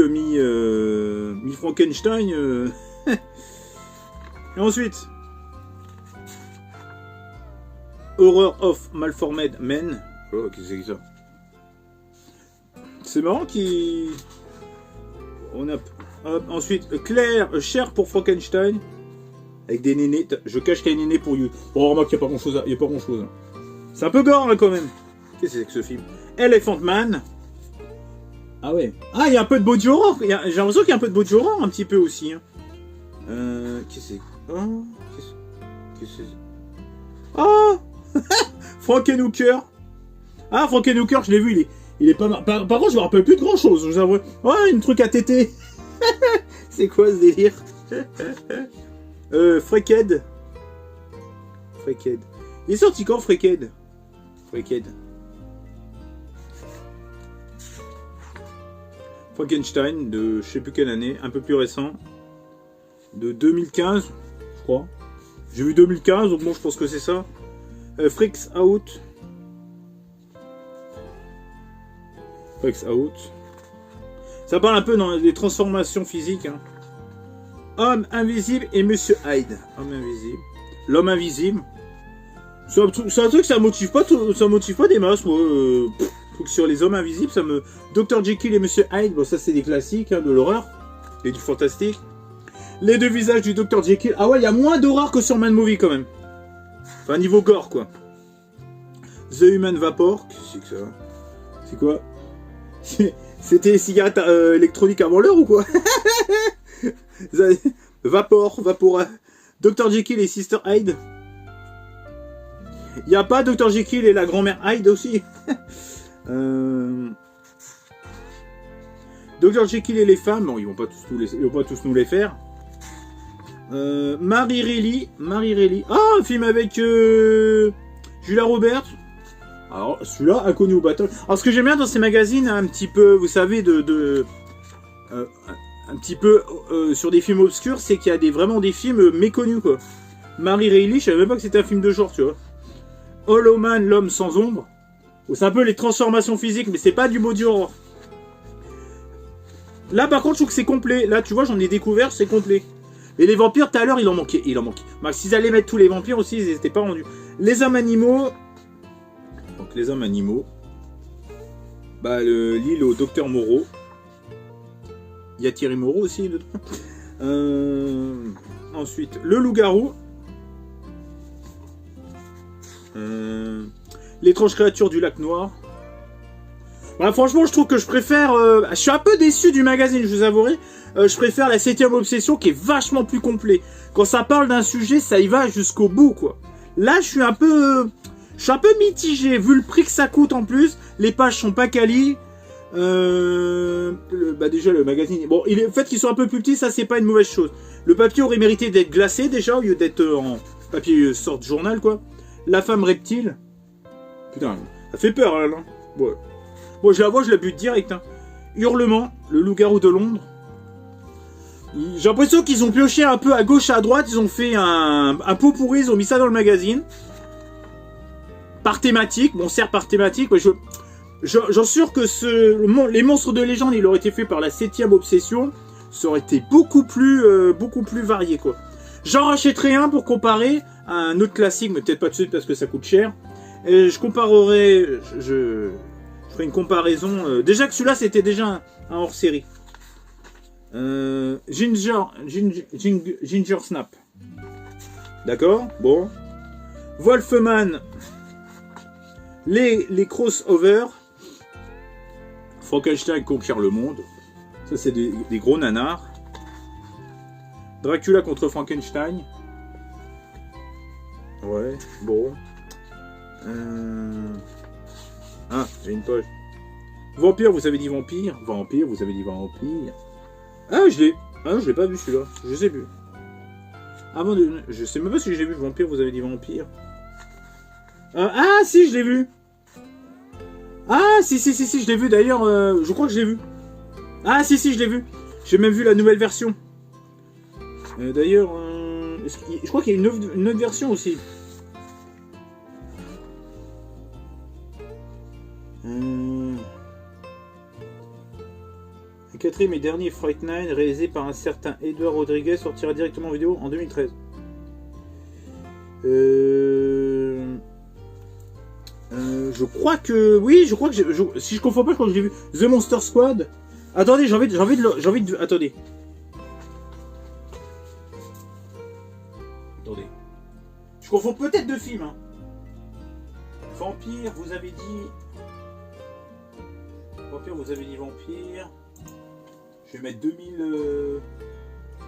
mi-Frankenstein. Et ensuite... Horror of Malformed Men. Oh, qu'est-ce que c'est que ça? C'est marrant qu'il... On a... ensuite, Claire, Cher pour Frankenstein. Avec des nénés. Je cache qu'il y a des nénés pour You. Bon, remarque qu'il n'y a pas grand-chose. Il y a pas grand-chose. C'est un peu gore, là, quand même. Qu'est-ce que c'est que ce film? Elephant Man. Ah ouais. Ah, il y a un peu de body horror. J'ai l'impression qu'il y a un peu de body horror, un petit peu aussi. Hein. Qu'est-ce que c'est? Oh, qu'est-ce que c'est? Ah Frankenhooker. Ah, Frankenhooker, je l'ai vu, il est pas mal. Par contre, je me rappelle plus de grand-chose, je vous avoue. Ouais, une truc à téter. C'est quoi ce délire? Freaked. Freaked. Il est sorti quand, Freaked? Freaked. Frankenstein, de je sais plus quelle année, un peu plus récent. De 2015, je crois. J'ai vu 2015, donc bon, je pense que c'est ça. Freaks Out. Freaks Out. Ça parle un peu dans les transformations physiques. Hein. Homme invisible et Monsieur Hyde. Homme invisible. L'homme invisible. C'est un truc, ça motive pas des masses, moi. Truc sur les hommes invisibles, ça me... Dr. Jekyll et Monsieur Hyde, bon ça c'est des classiques hein, de l'horreur. Et du fantastique. Les deux visages du Dr. Jekyll. Ah ouais, il y a moins d'horreur que sur Mad Movie quand même. Enfin, niveau gore, quoi. The Human Vapor. Qu'est-ce que c'est que ça? C'est quoi? C'était les cigarettes électroniques avant l'heure ou quoi? Vapor. Dr. Jekyll et Sister Hyde. Il n'y a pas Dr. Jekyll et la grand-mère Hyde aussi? Dr. Jekyll et les femmes. Bon, ils vont pas tous nous les faire. Marie Reilly. Ah, un film avec Julia Roberts. Alors, celui-là, inconnu au battle. Alors, ce que j'aime bien dans ces magazines, un petit peu, vous savez, un petit peu sur des films obscurs, c'est qu'il y a vraiment des films méconnus, quoi. Marie Reilly, je savais même pas que c'était un film de genre, tu vois. Hollow Man, l'homme sans ombre. C'est un peu les transformations physiques, mais c'est pas du body horror. Là, par contre, je trouve que c'est complet. Là, tu vois, j'en ai découvert, c'est complet. Et les vampires, tout à l'heure, il en manquait. Bah, s'ils allaient mettre tous les vampires aussi, ils n'étaient pas rendus. Les hommes animaux. Donc, les hommes animaux. Bah, l'île au docteur Moreau. Il y a Thierry Moreau aussi dedans. Ensuite, le loup-garou. L'étrange créature du lac noir. Bah, franchement, je trouve que je préfère... je suis un peu déçu du magazine, je vous avouerai. Je préfère la 7ème obsession qui est vachement plus complet. Quand ça parle d'un sujet, ça y va jusqu'au bout, quoi. Là, je suis un peu mitigé, vu le prix que ça coûte en plus. Les pages sont pas quali. Bah déjà, le magazine... Bon, le fait qu'ils soient un peu plus petits, ça, c'est pas une mauvaise chose. Le papier aurait mérité d'être glacé, déjà, au lieu d'être en papier sorte journal, quoi. La femme reptile. Putain, ça fait peur, là, non? Ouais. Bon, je la vois, je la bute direct, hein. Hurlement, le loup-garou de Londres. J'ai l'impression qu'ils ont pioché un peu à gauche, à droite. Ils ont fait un pot pourri, ils ont mis ça dans le magazine. Par thématique, bon, certes par thématique, mais j'en suis sûr que les monstres de légende, il aurait été fait par la 7ème obsession. Ça aurait été beaucoup plus varié, quoi. J'en rachèterai un pour comparer à un autre classique, mais peut-être pas tout de suite parce que ça coûte cher. Et je comparerai, je ferai une comparaison. Déjà que celui-là, c'était déjà un hors-série. Ginger Snap. D'accord. Bon. Wolfman. Les crossovers. Frankenstein conquiert le monde. Ça, c'est des gros nanars. Dracula contre Frankenstein. Ouais, bon. Ah, j'ai une poche. Vampire, vous avez dit vampire. Vampire, vous avez dit vampire. Ah, je l'ai pas vu celui-là. Je sais plus. Avant de... Je sais même pas si je l'ai vu. Vampire, vous avez dit vampire. Ah, si, je l'ai vu. Ah, si, je l'ai vu d'ailleurs. Je crois que je l'ai vu. Ah, si, je l'ai vu. J'ai même vu la nouvelle version. D'ailleurs, je crois qu'il y a une autre version aussi. Le quatrième et dernier Fright Night, réalisé par un certain Edouard Rodriguez, sortira directement en vidéo en 2013. Je crois que... Oui, je crois que... si je confonds pas, je crois que je l'ai vu. The Monster Squad. Attendez, j'ai envie de... Attendez. Attendez. Je confonds peut-être deux films. Hein. Vampire, vous avez dit... Vampire, vous avez dit vampire. Je vais mettre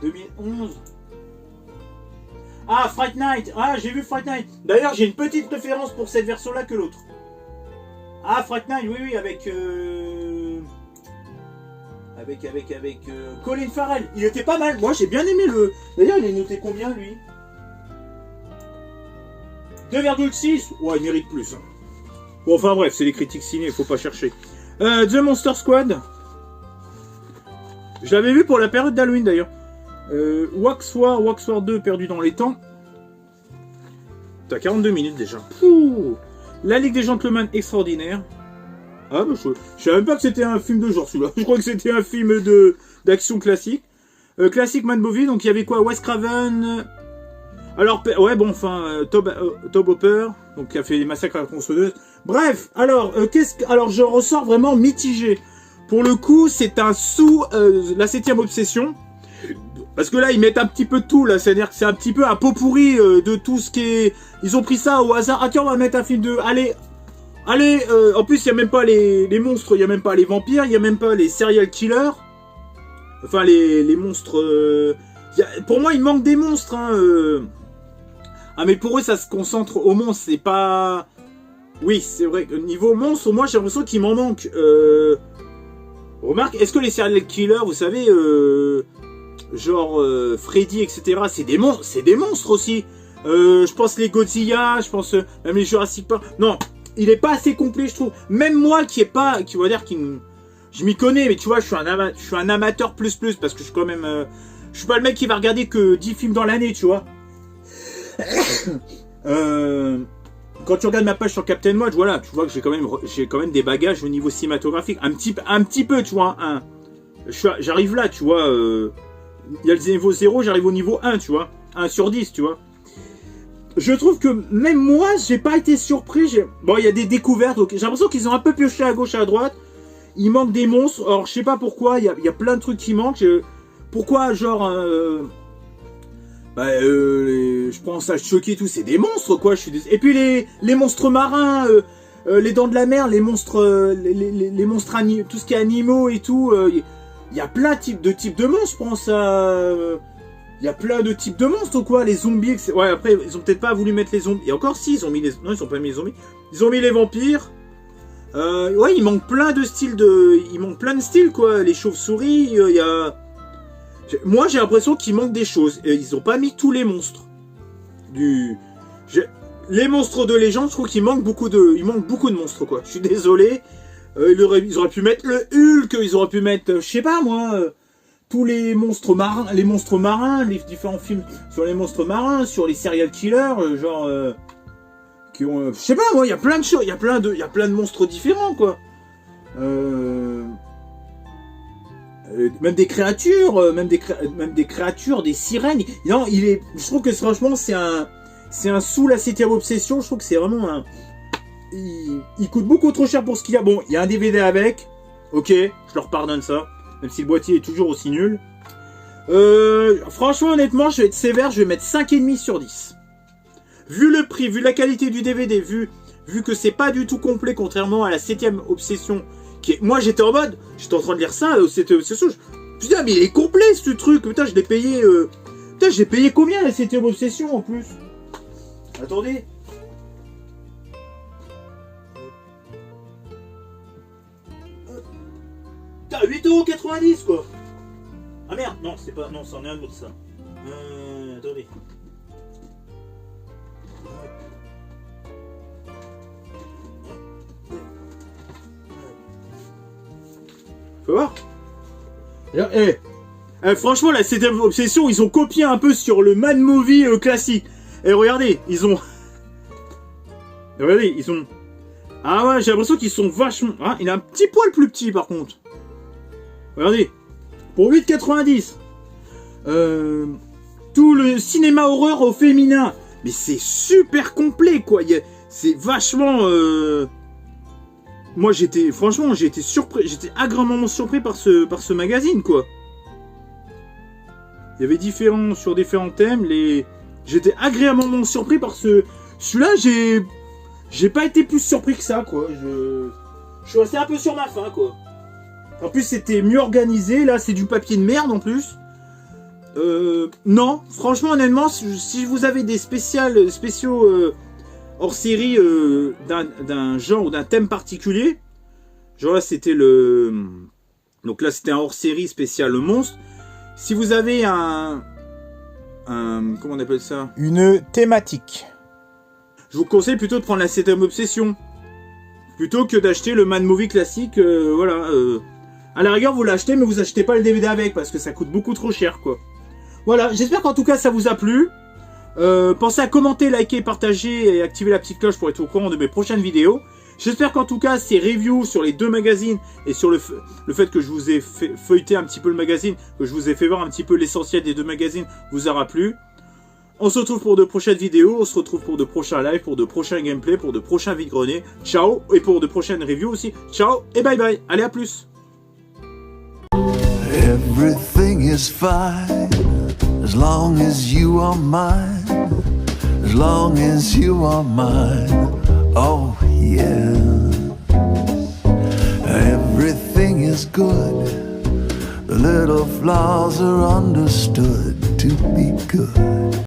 2011. Ah, Fright Night. Ah, j'ai vu Fright Night. D'ailleurs, j'ai une petite préférence pour cette version-là que l'autre. Ah, Fright Night, oui, avec Colin Farrell. Il était pas mal. Moi, j'ai bien aimé le... D'ailleurs, il est noté combien, lui? 2,6. Ouais, il mérite plus. Hein. Bon, enfin bref, c'est les critiques ciné, il faut pas chercher. The Monster Squad. Je l'avais vu pour la période d'Halloween d'ailleurs. Wax War 2 perdu dans les temps. T'as 42 minutes déjà. Pouh. La Ligue des Gentlemen extraordinaire. Ah bah je savais même pas que c'était un film de genre celui-là. Je crois que c'était un film d'action classique. Classic Man Movie, donc il y avait quoi? Wes Craven. Alors, ouais bon enfin, Tobe Hooper, donc qui a fait les massacres à la tronçonneuse. Bref, alors, alors je ressors vraiment mitigé. Pour le coup, c'est un la 7ème obsession. Parce que là, ils mettent un petit peu de tout, là. C'est-à-dire que c'est un petit peu un pot pourri de tout ce qui est... Ils ont pris ça au hasard. Ah tiens, on va mettre un film de... Allez, en plus, il n'y a même pas les monstres, il n'y a même pas les vampires, il n'y a même pas les serial killers. Enfin, les monstres... Pour moi, il manque des monstres, hein. Ah, mais pour eux, ça se concentre au monstre, c'est pas... Oui, c'est vrai que niveau monstre, moi, j'ai l'impression qu'il m'en manque. Remarque, est-ce que les serial killers, vous savez, genre Freddy, etc., c'est des monstres aussi. Je pense les Godzilla, je pense même les Jurassic Park. Non, il est pas assez complet, je trouve. Même moi qui va dire je m'y connais, mais tu vois, je suis un amateur plus parce que je suis quand même, je suis pas le mec qui va regarder que 10 films dans l'année, tu vois. Quand tu regardes ma page sur Captain Mode, voilà, tu vois que j'ai quand même des bagages au niveau cinématographique, un petit peu, tu vois. J'arrive là, tu vois. Il y a le niveau 0, j'arrive au niveau 1, tu vois. 1 sur 10, tu vois. Je trouve que même moi, j'ai pas été surpris. Bon, il y a des découvertes, donc j'ai l'impression qu'ils ont un peu pioché à gauche et à droite. Il manque des monstres. Alors, je sais pas pourquoi, il y a plein de trucs qui manquent. Pourquoi, genre... je pense à Chucky et tout, c'est des monstres, quoi. Et puis les monstres marins, les dents de la mer, les monstres, les monstres tout ce qui est animaux et tout. Il y a plein de types de monstres, je pense à... Il y a plein de types de monstres, quoi. Les zombies, etc. Ouais, après, ils ont peut-être pas voulu mettre les zombies. Et encore, si, ils ont mis les... Non, ils ont pas mis les zombies. Ils ont mis les vampires. Ouais, il manque plein de styles Il manque plein de styles, quoi. Les chauves-souris, il y a... Moi, j'ai l'impression qu'il manque des choses. Et ils ont pas mis tous les monstres. Les monstres de légende, je trouve qu'il manque beaucoup de monstres, quoi. Je suis désolé. Ils auraient pu mettre le Hulk, ils auraient pu mettre, je sais pas moi, tous les monstres marins, les différents films sur les monstres marins, sur les serial killers, genre qui ont, je sais pas moi, il y a plein de choses, il y a plein de monstres différents, quoi. Même des créatures, même des créatures, des sirènes. Non, je trouve que franchement c'est un sous la 7ème obsession. Je trouve que c'est vraiment il coûte beaucoup trop cher pour ce qu'il y a. Bon, il y a un DVD avec. Ok, je leur pardonne ça. Même si le boîtier est toujours aussi nul. Franchement, honnêtement, je vais être sévère. Je vais mettre 5,5 sur 10. Vu le prix, vu la qualité du DVD, vu que c'est pas du tout complet, contrairement à la 7ème Obsession. Moi, j'étais en mode... J'étais en train de lire ça, 7ème Obsession. Putain, mais il est complet, ce truc. Putain, je l'ai payé... Putain, j'ai payé combien la 7ème Obsession, en plus? Attendez. Putain, 8,90 € quoi. Ah merde, non, c'est pas... Non, c'en est un autre, ça. Attendez. Faut voir. Franchement, la 7ème Obsession, ils ont copié un peu sur le Mad Movie classique. Et regardez, ils ont... Regardez, ils ont... Ah ouais, j'ai l'impression qu'ils sont vachement... Ah, il a un petit poil plus petit, par contre. Regardez. Pour 8,90 €. Tout le cinéma horreur au féminin. Mais c'est super complet, quoi. C'est vachement... Moi, franchement, j'ai été surpris. J'étais agréablement surpris par ce magazine, quoi. Il y avait sur différents thèmes. J'étais agréablement surpris par celui-là, j'ai pas été plus surpris que ça, quoi. Je suis resté un peu sur ma faim, quoi. En plus, c'était mieux organisé. Là, c'est du papier de merde, en plus. Non, franchement, honnêtement, si vous avez des spéciaux hors série d'un genre ou d'un thème particulier, genre là, c'était donc là, c'était un hors série spécial monstre. Si vous avez comment on appelle ça? Une thématique. Je vous conseille plutôt de prendre la 7ème Obsession. Plutôt que d'acheter le Mad Movie classique, voilà. À la rigueur, vous l'achetez, mais vous achetez pas le DVD avec, parce que ça coûte beaucoup trop cher, quoi. Voilà, j'espère qu'en tout cas, ça vous a plu. Pensez à commenter, liker, partager et activer la petite cloche pour être au courant de mes prochaines vidéos. J'espère qu'en tout cas, ces reviews sur les deux magazines et sur le fait que je vous ai feuilleté un petit peu le magazine, que je vous ai fait voir un petit peu l'essentiel des deux magazines, vous aura plu. On se retrouve pour de prochaines vidéos, on se retrouve pour de prochains lives, pour de prochains gameplays, pour de prochains vide-greniers. Ciao, et pour de prochaines reviews aussi. Ciao et bye bye. Allez, à plus. Everything is fine as long as you are mine, as long as you are mine. Oh yeah. Everything is good. The little flaws are understood.